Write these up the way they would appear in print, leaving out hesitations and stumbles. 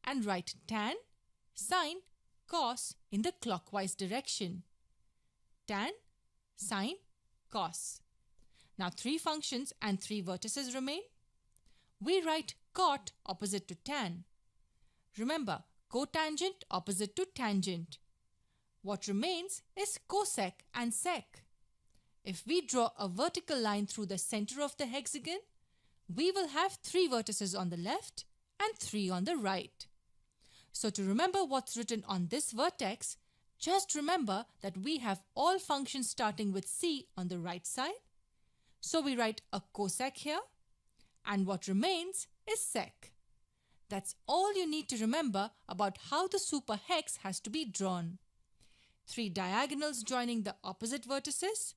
and write tan, sine, cos in the clockwise direction. Tan, sine, cos. Now 3 functions and 3 vertices remain. We write cot opposite to tan. Remember, cotangent opposite to tangent. What remains is cosec and sec. If we draw a vertical line through the center of the hexagon, we will have 3 vertices on the left and 3 on the right. So to remember what's written on this vertex, just remember that we have all functions starting with c on the right side. So we write a cosec here, and what remains is sec. That's all you need to remember about how the superhex has to be drawn. 3 diagonals joining the opposite vertices,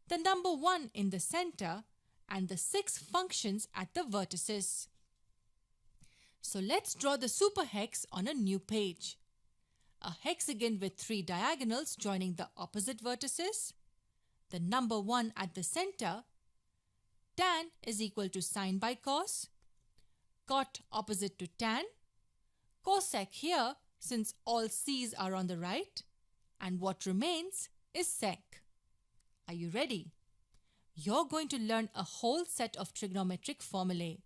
the number 1 in the center, and the 6 functions at the vertices. So let's draw the superhex on a new page. A hexagon with 3 diagonals joining the opposite vertices, the number 1 at the center, tan is equal to sine by cos, cot opposite to tan, cosec here since all c's are on the right, and what remains is sec. Are you ready? You're going to learn a whole set of trigonometric formulae.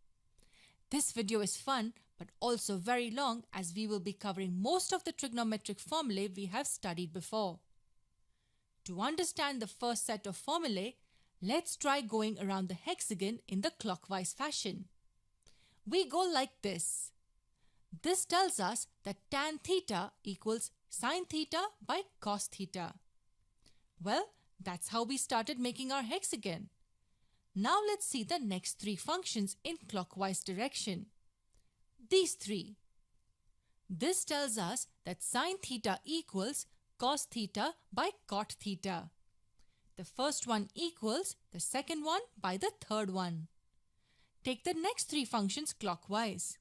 This video is fun but also very long as we will be covering most of the trigonometric formulae we have studied before. To understand the first set of formulae, let's try going around the hexagon in the clockwise fashion. We go like this. This tells us that tan theta equals sine theta by cos theta. Well, that's how we started making our hexagon. Now let's see the next 3 functions in clockwise direction. These 3. This tells us that sine theta equals cos theta by cot theta. The first one equals the second one by the third one. Take the next 3 functions clockwise.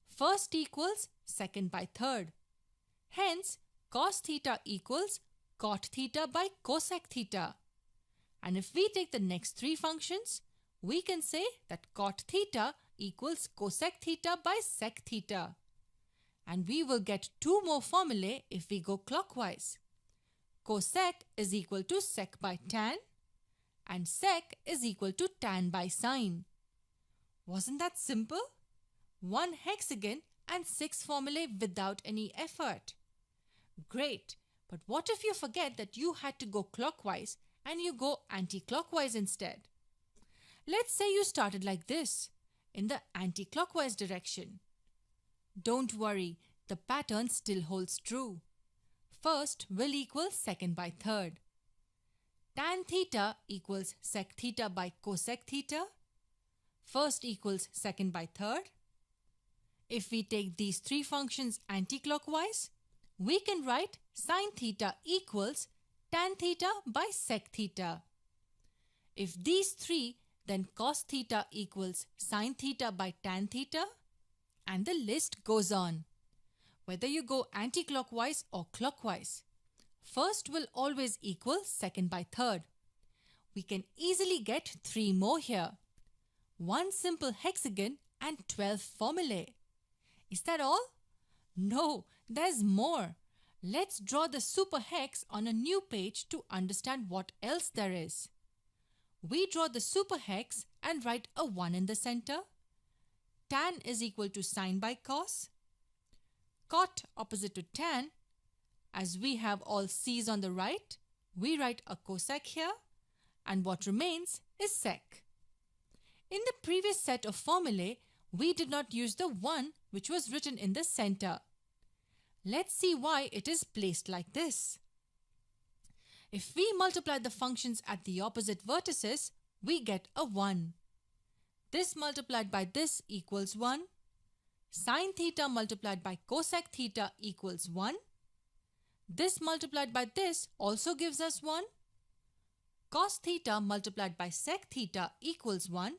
First equals second by third. Hence, cos theta equals cot theta by cosec theta. And if we take the next 3 functions, we can say that cot theta equals cosec theta by sec theta. And we will get 2 more formulae if we go clockwise. Cosec is equal to sec by tan, and sec is equal to tan by sine. Wasn't that simple? 1 hexagon and 6 formulae without any effort. Great, but what if you forget that you had to go clockwise and you go anti-clockwise instead? Let's say you started like this, in the anti-clockwise direction. Don't worry, the pattern still holds true. First will equal second by third. Tan theta equals sec theta by cosec theta. First equals second by third. If we take these 3 functions anti-clockwise, we can write sine theta equals tan theta by sec theta. If these 3, then cos theta equals sine theta by tan theta, and the list goes on. Whether you go anti-clockwise or clockwise, first will always equal second by third. We can easily get 3 more here. 1 simple hexagon and 12 formulae. Is that all? No, there's more. Let's draw the superhex on a new page to understand what else there is. We draw the superhex and write a 1 in the center. Tan is equal to sine by cos. Cot opposite to tan. As we have all c's on the right, we write a cosec here, and what remains is sec. In the previous set of formulae, we did not use the 1 which was written in the center. Let's see why it is placed like this. If we multiply the functions at the opposite vertices, we get a 1. This multiplied by this equals 1. Sine theta multiplied by cosec theta equals 1. This multiplied by this also gives us 1. Cos theta multiplied by sec theta equals 1.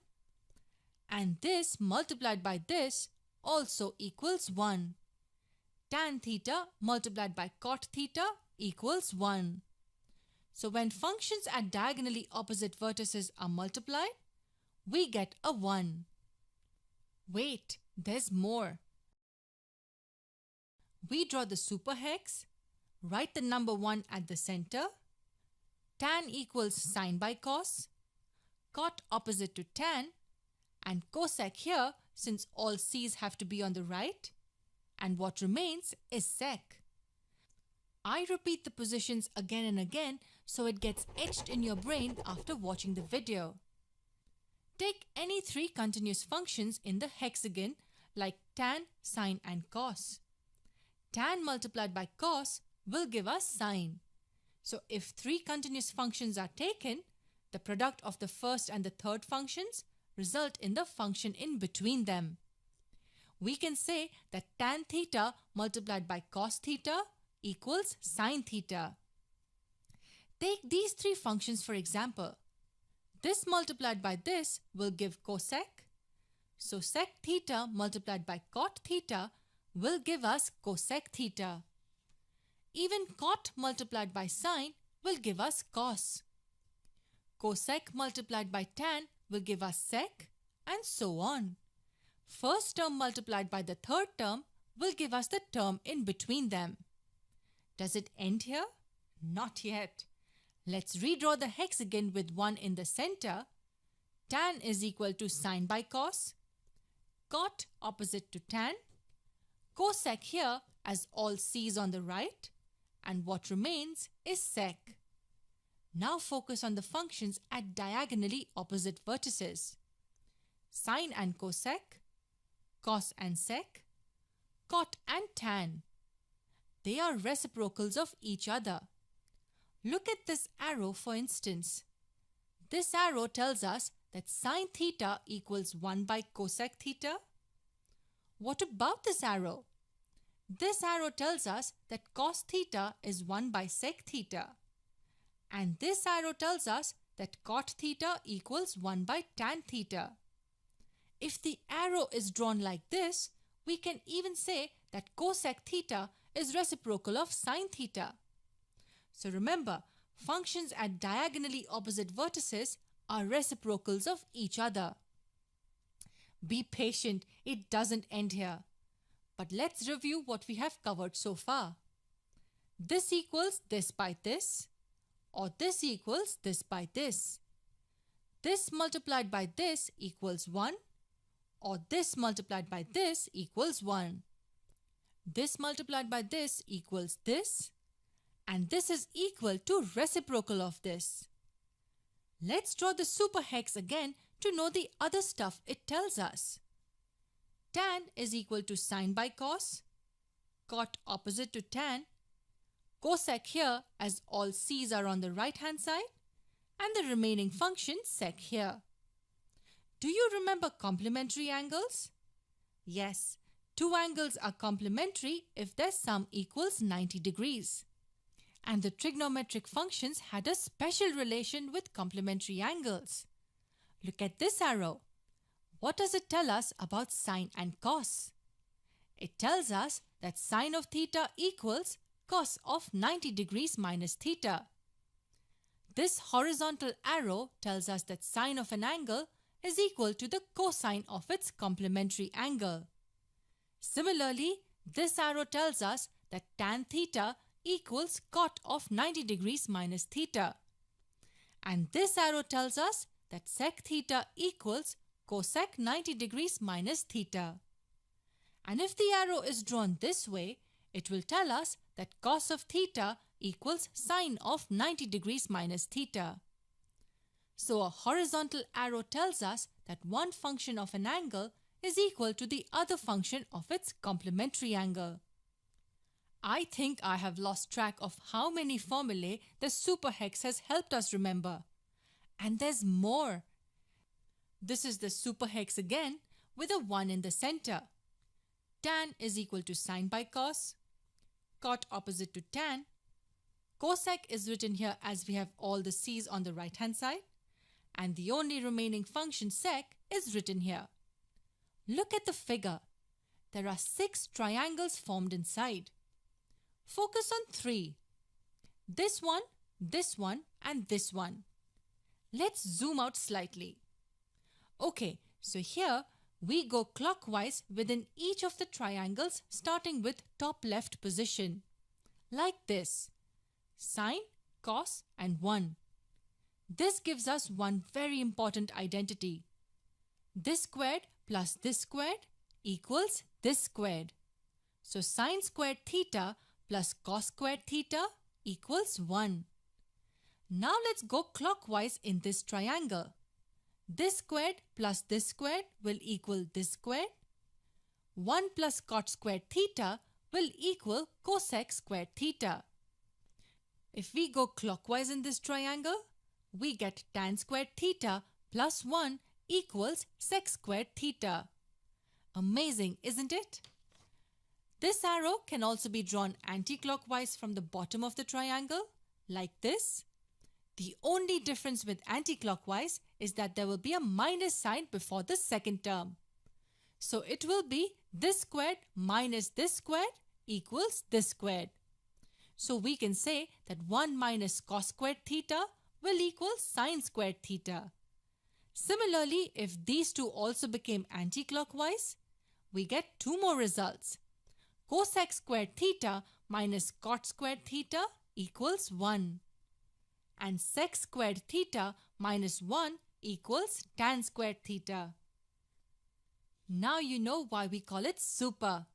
And this multiplied by this also equals 1. Tan theta multiplied by cot theta equals 1. So when functions at diagonally opposite vertices are multiplied, we get a 1. Wait, there's more. We draw the superhex, write the number 1 at the center, tan equals sine by cos, cot opposite to tan, and cosec here since all c's have to be on the right, and what remains is sec. I repeat the positions again and again so it gets etched in your brain after watching the video. Take any 3 continuous functions in the hexagon like tan, sine and cos. Tan multiplied by cos will give us sine. So if 3 continuous functions are taken, the product of the first and the third functions result in the function in between them. We can say that tan theta multiplied by cos theta equals sine theta. Take these 3 functions for example. This multiplied by this will give cosec. So sec theta multiplied by cot theta will give us cosec theta. Even cot multiplied by sine will give us cos. Cosec multiplied by tan will give us sec, and so on. First term multiplied by the third term will give us the term in between them. Does it end here? Not yet. Let's redraw the hexagon with 1 in the center. Tan is equal to sine by cos, cot opposite to tan, cosec here as all c's on the right, and what remains is sec. Now focus on the functions at diagonally opposite vertices. Sine and cosec, cos and sec, cot and tan. They are reciprocals of each other. Look at this arrow for instance. This arrow tells us that sine theta equals 1 by cosec theta. What about this arrow? This arrow tells us that cos theta is 1 by sec theta. And this arrow tells us that cot theta equals 1 by tan theta. If the arrow is drawn like this, we can even say that cosec theta is reciprocal of sine theta. So remember, functions at diagonally opposite vertices are reciprocals of each other. Be patient, it doesn't end here. But let's review what we have covered so far. This equals this by this, or this equals this by this. This multiplied by this equals 1, or this multiplied by this equals 1. This multiplied by this equals this, and this is equal to reciprocal of this. Let's draw the superhex again to know the other stuff it tells us. Tan is equal to sine by cos, cot opposite to tan, cosec here as all c's are on the right hand side, and the remaining function sec here. Do you remember complementary angles? Yes, 2 angles are complementary if their sum equals 90 degrees. And the trigonometric functions had a special relation with complementary angles. Look at this arrow. What does it tell us about sine and cos? It tells us that sine of theta equals cos of 90 degrees minus theta. This horizontal arrow tells us that sine of an angle is equal to the cosine of its complementary angle. Similarly, this arrow tells us that tan theta equals cot of 90 degrees minus theta. And this arrow tells us that sec theta equals cosec 90 degrees minus theta. And if the arrow is drawn this way, it will tell us that cos of theta equals sine of 90 degrees minus theta. So a horizontal arrow tells us that one function of an angle is equal to the other function of its complementary angle. I think I have lost track of how many formulae the superhex has helped us remember. And there's more. This is the superhex again with a 1 in the center. Tan is equal to sine by cos, cot opposite to tan. Cosec is written here as we have all the c's on the right hand side, and the only remaining function sec is written here. Look at the figure. There are 6 triangles formed inside. Focus on 3. This one, and this one. Let's zoom out slightly. Okay, so here we go clockwise within each of the triangles starting with top left position. Like this: sine, cos and 1. This gives us one very important identity. This squared plus this squared equals this squared. So sine squared theta plus cos squared theta equals 1. Now let's go clockwise in this triangle. This squared plus this squared will equal this squared. 1 plus cot squared theta will equal cosec squared theta. If we go clockwise in this triangle, we get tan squared theta plus 1 equals sec squared theta. Amazing, isn't it? This arrow can also be drawn anti-clockwise from the bottom of the triangle, like this. The only difference with anti-clockwise is that there will be a minus sign before the second term. So it will be this squared minus this squared equals this squared. So we can say that 1 minus cos squared theta will equal sine squared theta. Similarly, if these two also became anti-clockwise, we get two more results. Cosec squared theta minus cot squared theta equals 1. And sec squared theta minus 1 equals tan squared theta. Now you know why we call it super.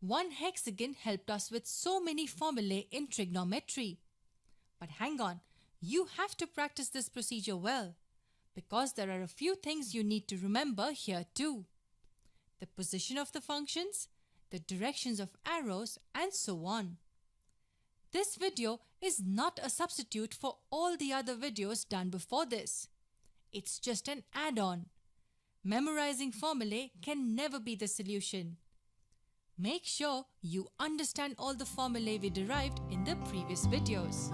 One hexagon helped us with so many formulae in trigonometry. But hang on, you have to practice this procedure well, because there are a few things you need to remember here too. The position of the functions, the directions of arrows, and so on. This video is not a substitute for all the other videos done before this. It's just an add-on. Memorizing formulae can never be the solution. Make sure you understand all the formulae we derived in the previous videos.